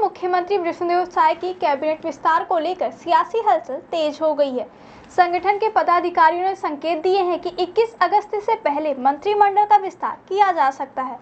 मुख्यमंत्री विष्णुदेव साय की कैबिनेट विस्तार को लेकर सियासी हलचल तेज हो गई है। संगठन के पदाधिकारियों ने संकेत दिए हैं कि 21 अगस्त से पहले मंत्रिमंडल का विस्तार किया जा सकता है।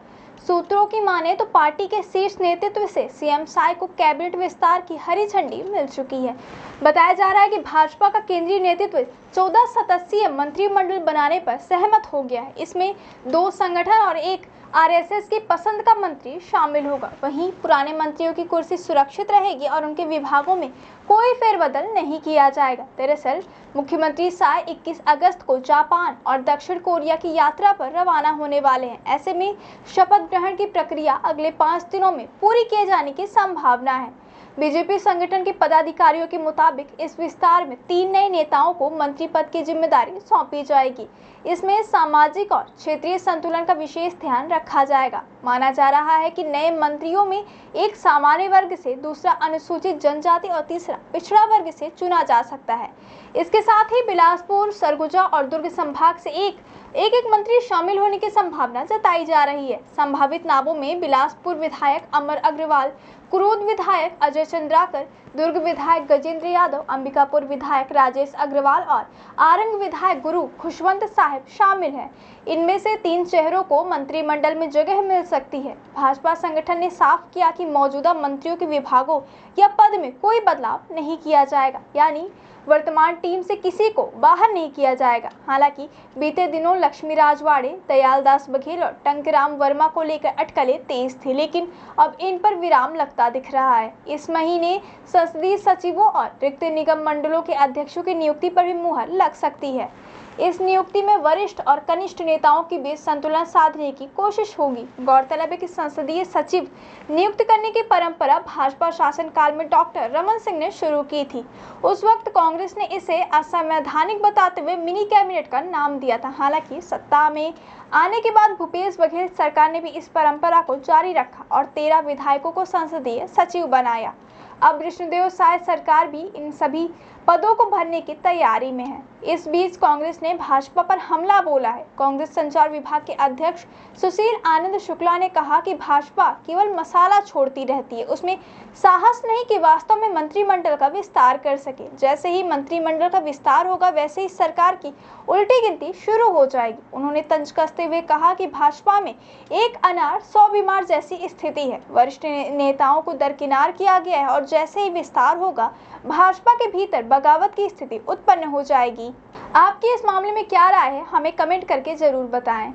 सूत्रों की माने तो पार्टी के शीर्ष नेतृत्व से सीएम साय को कैबिनेट विस्तार की हरी झंडी मिल चुकी है। बताया जा रहा है कि भाजपा का केंद्रीय नेतृत्व 14 सदस्यीय मंत्रिमंडल बनाने पर सहमत हो गया है। इसमें 2 संगठन और 1 आरएसएस की पसंद का मंत्री शामिल होगा। वहीं पुराने मंत्रियों की कुर्सी सुरक्षित रहेगी और उनके विभागों में कोई फेरबदल नहीं किया जाएगा। दरअसल मुख्यमंत्री साय 21 अगस्त को जापान और दक्षिण कोरिया की यात्रा पर रवाना होने वाले हैं। ऐसे में शपथ ग्रहण की प्रक्रिया अगले 5 दिनों में पूरी किए जाने की संभावना है। बीजेपी संगठन के पदाधिकारियों के मुताबिक इस विस्तार में 3 नए नेताओं को मंत्री पद की जिम्मेदारी सौंपी जाएगी। इसमें सामाजिक और क्षेत्रीय संतुलन का विशेष ध्यान रखा जाएगा। माना जा रहा है कि नए मंत्रियों में एक सामान्य वर्ग से, दूसरा अनुसूचित जनजाति और तीसरा पिछड़ा वर्ग से चुना जा सकता है। इसके साथ ही बिलासपुर, सरगुजा और दुर्ग संभाग से एक मंत्री शामिल होने की संभावना जताई जा रही है। संभावित नामों में बिलासपुर विधायक अमर अग्रवाल, कुरूद विधायक अजय चंद्राकर, दुर्ग विधायक गजेंद्र यादव, अंबिकापुर विधायक राजेश अग्रवाल और आरंग विधायक गुरु खुशवंत साहब शामिल हैं। इनमें से 3 चेहरों को मंत्रिमंडल में जगह मिल सकती है। भाजपा संगठन ने साफ किया कि मौजूदा मंत्रियों के विभागों या पद में कोई बदलाव नहीं किया जाएगा, यानी वर्तमान टीम से किसी को बाहर नहीं किया जाएगा। हालांकि बीते दिनों लक्ष्मी राजवाड़े, दयालदास बघेल और टंकराम वर्मा को लेकर अटकलें तेज थी, लेकिन अब इन पर विराम लगता दिख रहा है। इस महीने संसदीय सचिवों और रिक्त निगम मंडलों के अध्यक्षों की नियुक्ति पर भी मुहर लग सकती है। इस नियुक्ति में वरिष्ठ और कनिष्ठ नेताओं के बीच संतुलन साधने की कोशिश होगी। गौरतलब है कि संसदीय सचिव नियुक्त करने की परंपरा भाजपा शासनकाल में डॉक्टर रमन सिंह ने शुरू की थी। उस वक्त कांग्रेस ने इसे असंवैधानिक बताते हुए मिनी कैबिनेट का नाम दिया था। हालांकि सत्ता में आने के बाद भूपेश बघेल सरकार ने भी इस परंपरा को जारी रखा और 13 विधायकों को संसदीय सचिव बनाया। अब विष्णुदेव साय सरकार भी इन सभी पदों को भरने की तैयारी में है। इस बीच कांग्रेस ने भाजपा पर हमला बोला है। कांग्रेस संचार विभाग के अध्यक्ष सुशील आनंद शुक्ला ने कहा कि भाजपा केवल मसाला छोड़ती रहती है, उसमें साहस नहीं कि वास्तव में मंत्रिमंडल का विस्तार कर सके। जैसे ही मंत्रिमंडल का विस्तार होगा, वैसे ही सरकार की उल्टी गिनती शुरू हो जाएगी। उन्होंने तंज कसते हुए कहा कि भाजपा में एक अनार 100 बीमार जैसी स्थिति है। वरिष्ठ नेताओं को दरकिनार किया गया है और जैसे ही विस्तार होगा, भाजपा के भीतर बगावत की स्थिति उत्पन्न हो जाएगी। आपकी इस मामले में क्या राय है, हमें कमेंट करके जरूर बताएं।